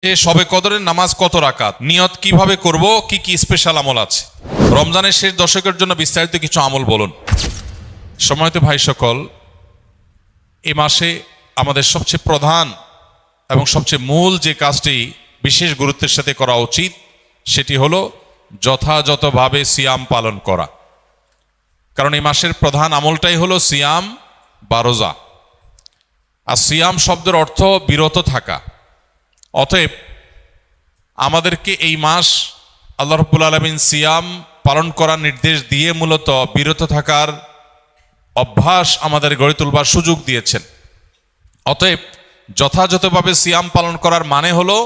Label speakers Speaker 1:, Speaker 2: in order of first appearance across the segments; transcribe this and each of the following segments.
Speaker 1: শবে কদরের নামাজ কত রাকাত, নিয়ত কিভাবে করব, কি কি স্পেশাল আমল আছে? রমজানের শেষ দশকের জন্য বিস্তারিত কিছু আমল বলুন। সময়ত ভাই সকল, এ মাসে আমাদের সবচেয়ে প্রধান এবং সবচেয়ে মূল যে কাজটি বিশেষ গুরুত্বের সাথে করা উচিত সেটি হলো যথাযথভাবে সিয়াম পালন করা। কারণ এই মাসের প্রধান আমলটাই হলো সিয়াম বা রোজা। আর সিয়াম শব্দের অর্থ বিরত থাকা। অতএব আমাদেরকে এই মাস আল্লাহ রাব্বুল আলামিন সিয়াম পালন করার নির্দেশ দিয়ে মূলত বিরত থাকার অভ্যাস আমাদের গড়ে তুলবার সুযোগ দিয়েছেন। অতএব যথাযথভাবে সিয়াম পালন করার মানে হলো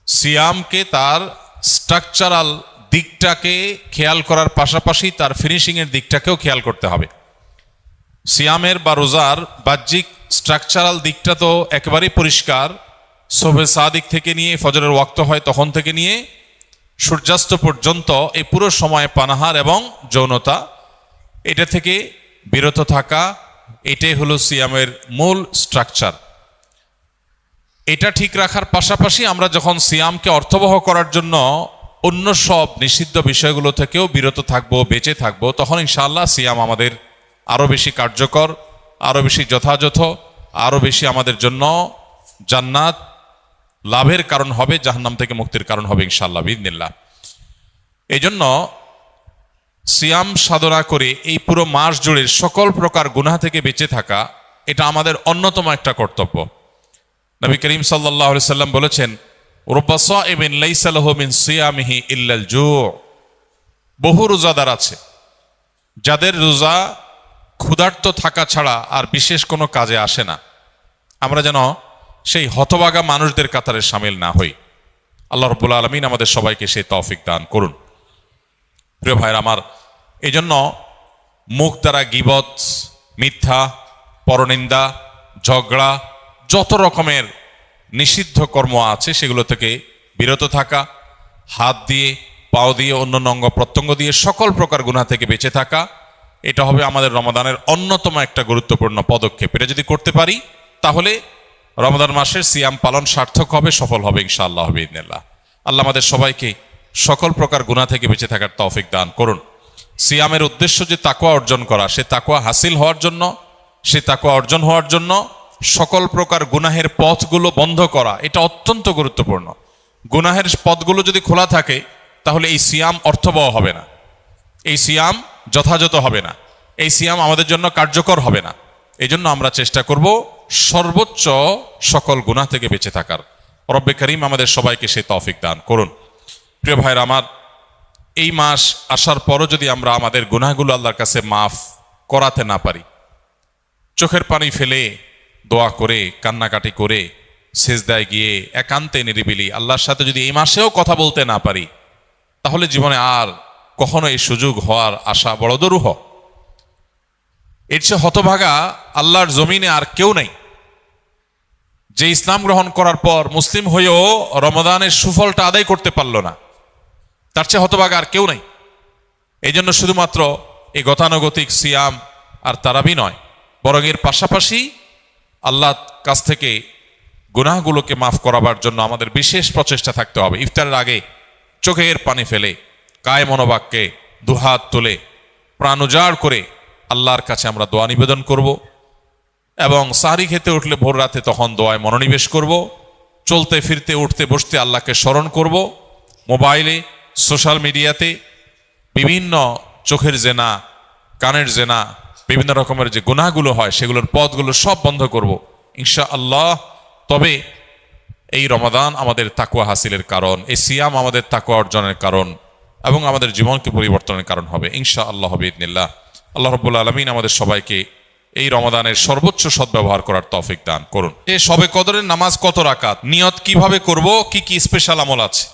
Speaker 1: সিয়ামকে তার স্ট্রাকচারাল দিকটাকে খেয়াল করার পাশাপাশি তার ফিনিশিংয়ের দিকটাকেও খেয়াল করতে হবে। সিয়ামের বা রোজার বাহ্যিক স্ট্রাকচারাল দিকটা তো একেবারেই পরিষ্কার। শোবে সাদিক থেকে নিয়ে ফজরের ওয়াক্ত হয় তখন থেকে নিয়ে সূর্যাস্ত পর্যন্ত এই পুরো সময় পানাহার এবং যৌনতা, এটা থেকে বিরত থাকা, এটাই হলো সিয়ামের মূল স্ট্রাকচার। এটা ঠিক রাখার পাশাপাশি আমরা যখন সিয়ামকে অর্থবহ করার জন্য অন্য সব নিষিদ্ধ বিষয়গুলো থেকেও বিরত থাকবো, বেঁচে থাকবো, তখন ইনশাআল্লাহ সিয়াম আমাদের আরও বেশি কার্যকর, আরও বেশি যথাযথ, আরও বেশি আমাদের জন্য জান্নাত লাভের কারণ হবে, জাহান্নাম থেকে মুক্তির কারণ হবে ইনশাআল্লাহ বিইذনিল্লাহ। এই জন্য সিয়াম সাধনা করে এই পুরো মাস জুড়ে সকল প্রকার গুনাহ থেকে বেঁচে থাকা, এটা আমাদের অন্যতম একটা কর্তব্য। নবী করিম সাল্লাল্লাহু আলাইহি সাল্লাম বলেছেন, রুব্বা সাইমিন লাইসা লাহু মিন সিয়ামিহি ইল্লাল জু'। বহু রোজাদার আছে যাদের রোজা ক্ষুধার্ত থাকা ছাড়া আর বিশেষ কোনো কাজে আসে না। আমরা যেন সেই হতভাগা মানুষদের কাতারে সামিল না হই। আল্লাহ রাব্বুল আলামিন আমাদের সবাইকে সেই তৌফিক দান করুন। প্রিয় ভাইরা আমার, এই জন্য মুখ দ্বারা গীবত, মিথ্যা, পরনিন্দা, ঝগড়া, যত রকমের নিষিদ্ধ কর্ম আছে সেগুলো থেকে বিরত থাকা, হাত দিয়ে, পাও দিয়ে, অন্য অঙ্গ প্রত্যঙ্গ দিয়ে সকল প্রকার গুনাহ থেকে বেঁচে থাকা, এটা হবে আমাদের রমাদানের অন্যতম একটা গুরুত্বপূর্ণ পদক্ষেপ। এটা যদি করতে পারি তাহলে রমাদান মাসের সিয়াম পালন সার্থক হবে, সফল হবে ইনশাআল্লাহ বিইذনিল্লাহ। আল্লাহ আমাদের সবাইকে সকল প্রকার গুনাহ থেকে বেঁচে থাকার তৌফিক দান করুন। সিয়ামের উদ্দেশ্য যে তাকওয়া অর্জন করা, সে তাকওয়া হাসিল হওয়ার জন্য, সে তাকওয়া অর্জন হওয়ার জন্য সকল প্রকার গুনাহের পথগুলো বন্ধ করা, এটা অত্যন্ত গুরুত্বপূর্ণ। গুনাহের পথগুলো যদি খোলা থাকে তাহলে এই সিয়াম অর্থবহ হবে না, এই সিয়াম যথাযথ হবে না, এই সিয়াম আমাদের জন্য কার্যকর হবে না। এই জন্য আমরা চেষ্টা করব সর্বোচ্চ সকল গুনাহ থেকে বেঁচে থাকার। রব্বে করিম আমাদের সবাইকে সেই তৌফিক দান করুন। প্রিয় ভাইরা আমার, এই মাস আসার পরও যদি আমরা আমাদের গুনাহগুলো আল্লাহর কাছে মাফ করাতে না পারি, চোখের পানি ফেলে দোয়া করে, কান্নাকাটি করে, সিজদায় গিয়ে একান্তে নিরিবিলি আল্লাহর সাথে যদি এই মাসেও কথা বলতে না পারি, তাহলে জীবনে আর কখনো এই সুযোগ হওয়ার আশা বড় দুরূহ। এর চেয়ে হতভাগা আল্লাহর জমিনে আর কেউ নেই, যে ইসলাম গ্রহণ করার পর মুসলিম হয়েও রমাদানের সুফলটা আদায় করতে পারল না। তার চেয়ে হতভাগা আর কেউ নেই। এই জন্য শুধুমাত্র এই গতানুগতিক সিয়াম আর তারাবি নয়, বরং এর পাশাপাশি আল্লাহর কাছ থেকে গুনাহগুলোকে মাফ করাবার জন্য আমাদের বিশেষ প্রচেষ্টা থাকতে হবে। ইফতারের আগে চোখের পানি ফেলে, কায় মনোবাক্যে দুহাত তুলে, প্রাণ উজাড় করে আল্লাহর কাছে আমরা দোয়া নিবেদন করব। এবং সাহরি খেতে উঠলে ভোর রাতে তখন দোয়ায় মনোনিবেশ করব। চলতে ফিরতে, উঠতে বসতে আল্লাহকে স্মরণ করব। মোবাইলে, সোশ্যাল মিডিয়াতে বিভিন্ন চোখের জেনা, কানের জেনা, বিভিন্ন রকমের যে গুনাহগুলো হয় সেগুলোর পথগুলো সব বন্ধ করব ইনশাআল্লাহ। তবে এই রমাদান আমাদের তাকওয়া হাসিলের কারণ, এই সিয়াম আমাদের তাকওয়া অর্জনের কারণ এবং আমাদের জীবনকে পরিবর্তনের কারণ হবে ইনশাআল্লাহ বিইذনিল্লাহ। আল্লাহ রাব্বুল আলামিন আমাদের সবাইকে এই রমাদানের সর্বোচ্চ সদ্ব্যবহার করার তৌফিক দান করুন। শবে কদরের নামাজ কত রাকাত, নিয়ত কিভাবে করব, কি কি স্পেশাল আমল আছে?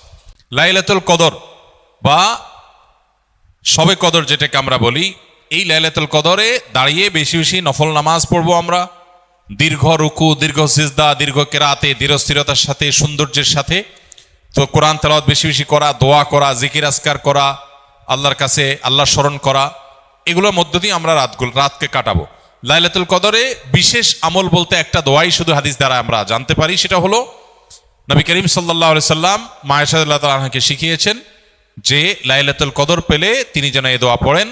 Speaker 1: লাইলাতুল কদর বা শবে কদর যেটাকে আমরা বলি, এই লাইলাতুল কদরে দাঁড়িয়ে বেশি বেশি নফল নামাজ পড়বো আমরা। দীর্ঘ রুকু, দীর্ঘ সিজদা, দীর্ঘ কেরাতে, ধীরস্থিরতার সাথে, সৌন্দর্যের সাথে। তো কোরআন তেলাওয়াত বেশি বেশি করা, দোয়া করা, জিকির আজকার করা, আল্লাহর কাছে আল্লাহ স্মরণ করা, এগুলোর মধ্য দিয়ে আমরা রাতকে কাটাবো। লাইলাতুল কদরে বিশেষ আমল বলতে একটা দোয়াই শুধু হাদিস দ্বারা আমরা জানতে পারি, সেটা হলো নবী করিম সাল্লাল্লাহু আলাইহি সাল্লাম মা আয়েশা রাদিয়াল্লাহু তাআলা আনহাকে শিখিয়েছেন যে লাইলাতুল কদর পেলে তিনি যেন এই দোয়া পড়েন,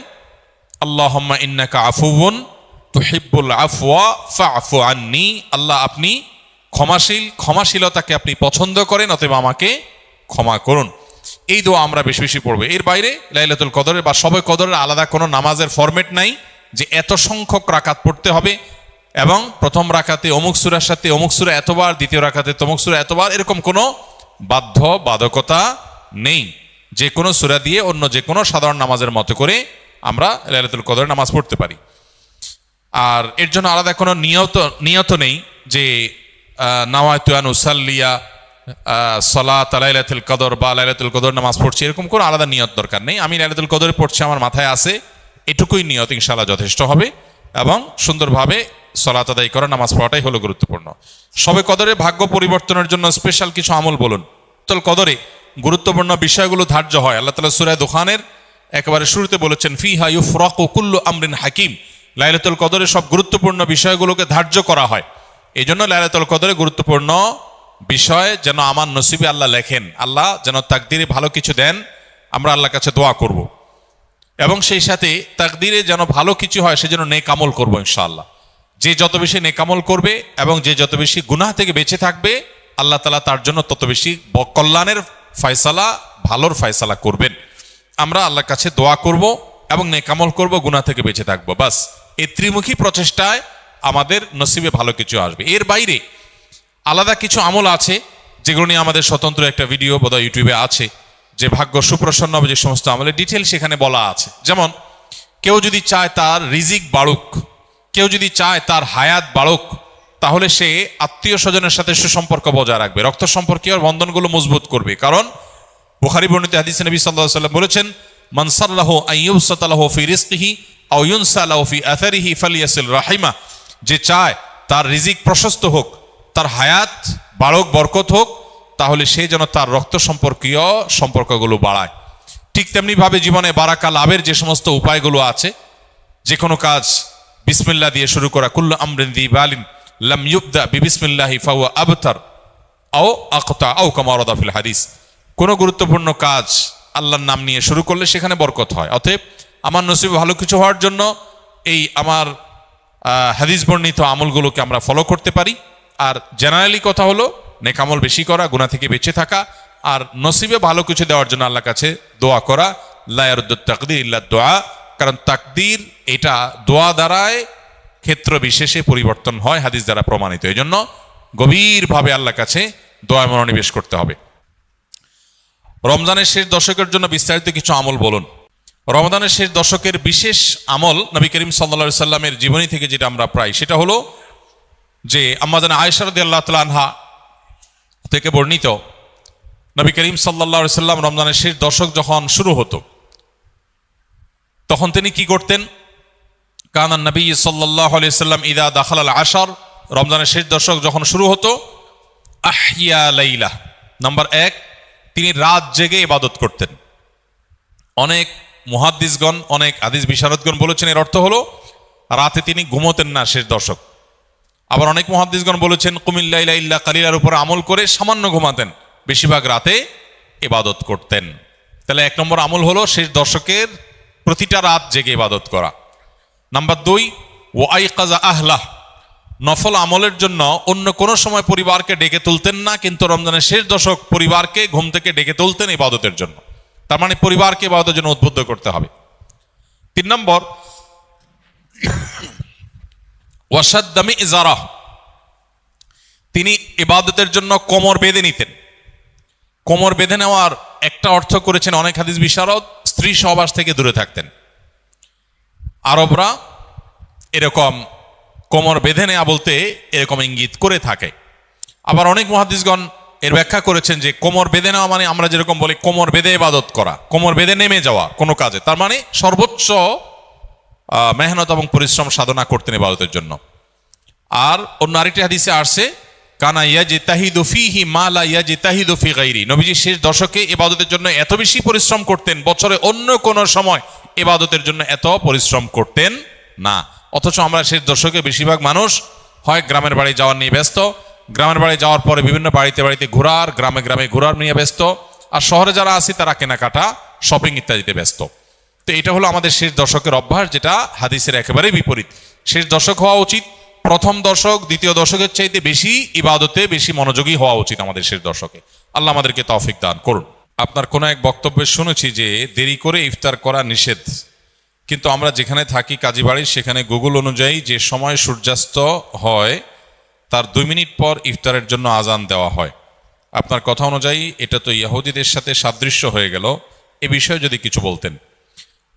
Speaker 1: আল্লাহুম্মা ইন্নাকা আফুউন তুহিব্বুল আফওয়া ফা'ফু আন্নি। আল্লাহ আপনি ক্ষমাশীল, ক্ষমাশীলতাকে আপনি পছন্দ করেন, অতএব আমাকে ক্ষমা করুন। এই দোয়া আমরা বেশি বেশি পড়বো। এর বাইরে লাইলাতুল কদরের বা শবে কদরের আলাদা কোনো নামাজের ফরম্যাট নাই যে এত সংখ্যক রাকাত পড়তে হবে এবং প্রথম রাকাতে অমুক সূরার সাথে অমুক সূরা এতবার, দ্বিতীয় রাকাতে তমুক সূরা এতবার, এরকম কোনো বাধ্যবাধকতা নেই। যে কোনো সূরা দিয়ে অন্য যে কোনো সাধারণ নামাজের মতো করে আমরা লাইলাতুল কদরের নামাজ পড়তে পারি। আর এর জন্য আলাদা কোনো নিয়ত নেই যে নাওয়াইতু আন উসাল্লিয়া সালাত লাইলাতুল কদর বা লাইলাতুল কদর নামাজ পড়ছি, এরকম কোনো আলাদা নিয়ত দরকার নেই। আমি লাইলাতুল কদরে পড়ছি, আমার মাথায় আছে, এটুকুই নিয়ত ইনশাআল্লাহ যথেষ্ট হবে এবং সুন্দরভাবে সালাত আদায় করা, নামাজ পড়াটাই হলো গুরুত্বপূর্ণ। শবে কদরে ভাগ্য পরিবর্তনের জন্য স্পেশাল কিছু আমল বলুন। লাইলাতুল কদরে গুরুত্বপূর্ণ বিষয়গুলো ধার্য হয়। আল্লাহ তাআলা সূরা দুখানের একেবারে শুরুতে বলেছেন ফিহা ইউফরাকু কুল্লু আমরিন হাকিম। লাইলাতুল কদরে সব গুরুত্বপূর্ণ বিষয়গুলোকে ধার্য করা হয়। এই জন্য লাইলাতুল কদরে গুরুত্বপূর্ণ বিষয় যেন আমার নসিবে আল্লাহ লেখেন, আল্লাহ যেন তাকদিরে ভালো কিছু দেন, আমরা আল্লাহর কাছে দোয়া করব। এবং সেই সাথে তাকদিরে যেন ভালো কিছু হয় সেজন্য নেক আমল করবো ইনশাআল্লাহ। যে যত বেশি নেক আমল করবে এবং যে যত বেশি গুনাহ থেকে বেঁচে থাকবে, আল্লাহ তাআলা তার জন্য তত বেশি কল্যাণের ফয়সালা, ভালোর ফয়সালা করবেন। আমরা আল্লাহর কাছে দোয়া করব এবং নেক আমল করব, গুনাহ থেকে বেঁচে থাকবো। বাস এই ত্রিমুখী প্রচেষ্টায় আমাদের নসিবে ভালো কিছু আসবে। এর বাইরে আলাদা কিছু আমল আছে যেগুলো নিয়ে আমাদের স্বতন্ত্র একটা ভিডিও বোধহয় ইউটিউবে আছে, যে ভাগ্য সুপ্রসন্ন হবে যে সমস্ত আমলের ডিটেল সেখানে বলা আছে। যেমন কেউ যদি চায় তার রিজিক বাড়ুক, কেউ যদি চায় তার হায়াত বাড়ুক, তাহলে সে আত্মীয় স্বজনের সাথে সুসম্পর্ক বজায় রাখবে, রক্ত সম্পর্কীয় বন্ধনগুলো মজবুত করবে। কারণ বুখারী বর্ণিত হাদিসে নবী সাল্লাল্লাহু আলাইহি ওয়াসাল্লাম বলেছেন, মান সাল্লাহু আন ইউবসাতা লাহু ফি রিজকিহি আও ইউনসা লাহু ফি আথারিহি ফালিয়াসিল রাহিমা। যে চায় তার রিজিক প্রশস্ত হোক, তার হায়াত বাড়ুক, বরকত হোক, তাহলে সে যেন তার রক্ত সম্পর্কীয় সম্পর্কগুলো বাড়ায়। ঠিক তেমনি ভাবে জীবনে বারাকা লাভের যে সমস্ত উপায়গুলো আছে, যে কোনো কাজ বিসমিল্লাহ দিয়ে শুরু করা, কুল্লু আমরিন যি বালিন লাম ইউবদা বিবিসমিল্লাহি ফাহুয়া আবতার আও আকতা আও কামা ওয়ারাদা ফিল হাদিস। কোনো গুরুত্বপূর্ণ কাজ আল্লাহর নাম নিয়ে শুরু করলে সেখানে বরকত হয়। অতএব আমার নসিবে ভালো কিছু হওয়ার জন্য এই আমার হাদিস বর্ণিত আমলগুলোকে আমরা ফলো করতে পারি। আর জেনারেলি কথা হলো নেক আমল বেশি করা, গুনাহ থেকে বেঁচে থাকা, আর নসিবে ভালো কিছু দেওয়ার জন্য আল্লাহর কাছে দোয়া করা। লা ইয়ারুদ্দুত তাকদীর ইল্লা দুআ। কারণ তাকদীর এটা দোয়া দ্বারায় ক্ষেত্র বিশেষে পরিবর্তন হয়, হাদিস দ্বারা প্রমাণিত। এই জন্য গভীরভাবে আল্লাহর কাছে দোয়া মনোনিবেশ করতে হবে। রমজানের শেষ দশকের জন্য বিস্তারিত কিছু আমল বলুন। রমজানের শেষ দশকের বিশেষ আমল নবী করিম সাল্লাল্লাহু আলাইহি সাল্লামের জীবনী থেকে যেটা আমরা প্রায়, সেটা হলো যে আম্মা জান আয়েশা রাদিয়াল্লাহু তাআলা আনহা থেকে বর্ণিত, নবী করিম সাল্লাল্লাহু আলাইহি সাল্লাম রমজানের শেষ দশক যখন শুরু হতো তখন তিনি কি করতেন? কানান নবী সাল্লাল্লাহু আলাইহি সাল্লাম ইদা দাখালাল আশর, রমজানের শেষ দশক যখন শুরু হতো, আহইয়া লাইলা, নাম্বার 1, তিনি রাত জেগে ইবাদত করতেন। অনেক মুহাদ্দিসগণ, অনেক হাদিস বিশারদগণ বলেছেন এর অর্থ হলো রাতে তিনি ঘুমোতেন না শেষ দশক। আবার অনেক মুহাদ্দিসগণ বলেছেন কুমিল লাইলা ইল্লা কালিলার উপর আমল করে সামান্য ঘুমাতেন, বেশিরভাগ রাতে ইবাদত করতেন। তাহলে 1 নম্বর আমল হলো শেষ দশকের প্রতিটা রাত জেগে ইবাদত করা। নাম্বার 2, ওয়াইকাযা আহলাহ, নফল আমলের জন্য অন্য কোনো সময় পরিবারকে ডেকে তুলতেন না, কিন্তু রমজানের শেষ দশক পরিবারকে ঘুম থেকে ডেকে তুলতেন ইবাদতের জন্য। তার মানে পরিবারকে ইবাদতের জন্য উদ্বুদ্ধ করতে হবে। 3 নম্বর, ওয়াশাদ্দা মিযজারা, তিনি ইবাদতের জন্য কোমর বেঁধে নিতেন। কোমর বেঁধে নেওয়ার একটা অর্থ করেছেন অনেক হাদিস বিশারদ, স্ত্রী সহবাস থেকে দূরে থাকতেন। আরবরা এরকম কোমর বেঁধে নেওয়া বলতে এরকম ইঙ্গিত করে থাকে। আবার অনেক মুহাদ্দিসগণ এর ব্যাখ্যা করেছেন যে কোমর বেঁধে নেওয়া মানে আমরা যেরকম বলি কোমর বেঁধে ইবাদত করা, কোমর বেঁধে নেমে যাওয়া কোনো কাজে, তার মানে সর্বোচ্চ মেহনত এবং পরিশ্রম সাধনা করতেন ইবাদতের জন্য। আর অন্য আরেকটি হাদিসে আসছে, কানা ইয়াজতাহিদু ফীহি মা লা ইয়াজতাহিদু ফি গায়রি, নবীজি শেষ দশকে ইবাদতের জন্য এত বেশি পরিশ্রম করতেন, বছরে অন্য কোনো সময় ইবাদতের জন্য এত পরিশ্রম করতেন না। অথচ আমরা শেষ দশকে বেশিরভাগ মানুষ হয় গ্রামের বাড়ি যাওয়ার নিয়ে ব্যস্ত, গ্রামের বাড়ি যাওয়ার পরে বিভিন্ন বাড়িতে বাড়িতে ঘোরার, গ্রামে গ্রামে ঘোরার নিয়ে ব্যস্ত, আর শহরে যারা আছি তারা কেনাকাটা, শপিং ইত্যাদিতে ব্যস্ত। তো এটা হলো আমাদের শেষ দশকের অভ্যাস, যেটা হাদিসের একেবারেই বিপরীত। শেষ দশক হওয়া উচিত প্রথম দশক, দ্বিতীয় দশকের চাইতে বেশি ইবাদতে, বেশি মনোযোগী হওয়া উচিত আমাদের শেষ দশকে। আল্লাহ আমাদেরকে তৌফিক দান করুন। আপনার কোনো এক বক্তব্যে শুনেছি যে দেরি করে ইফতার করা নিষেধ, কিন্তু আমরা যেখানে থাকি কাজীবাড়ি, সেখানে গুগল অনুযায়ী যে সময় সূর্যাস্ত হয় তার 2 মিনিট পর ইফতারের জন্য আজান দেওয়া হয়। আপনার কথা অনুযায়ী এটা তো ইহুদিদের সাথে সাদৃশ্য হয়ে গেল, এ বিষয়ে যদি কিছু বলতেন।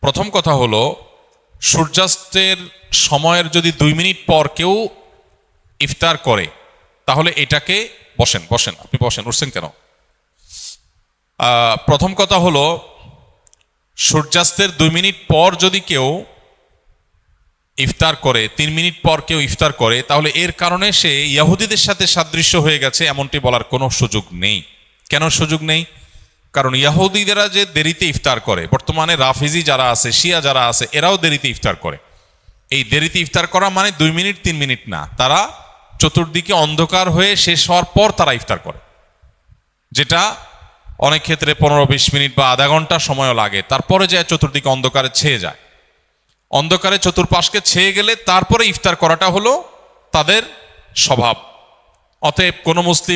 Speaker 1: প্রথম কথা হলো, সূর্যাস্তের সময়ের যদি 2 মিনিট পর কেউ ইফতার করে তাহলে এটাকে বসেন বসেন আপনি বসেন, উঠছেন কেন? প্রথম কথা হলো, সূর্যাস্তের 2 মিনিট পর যদি কেউ ইফতার করে, 3 মিনিট পর কেউ ইফতার করে, তাহলে এর কারণে সে ইহুদিদের সাথে সাদৃশ্য হয়ে গেছে এমনটি বলার কোনো সুযোগ নেই। কেন সুযোগ নেই? কারণ ইহুদিরা যে দেরিতে ইফতার করে, বর্তমানে রাফিজি যারা আছে, শিয়া যারা আছে, এরাও দেরিতে ইফতার করে। এই দেরিতে ইফতার করা মানে 2 মিনিট 3 মিনিট না, তারা চতুর্দিকে অন্ধকার হয়ে শেষ হওয়ার পর তারা ইফতার করে, যেটা অনেক ক্ষেত্রে 15-20 মিনিট বা আধা ঘন্টা সময়ও লাগে। তারপরে যায় চতুর্দিকে অন্ধকারে ছেয়ে যায়, অন্ধকারে চতুর্পাশকে ছেয়ে গেলে তারপরে ইফতার করাটা হলো তাদের স্বভাব। অতএব কোনো মুসলিম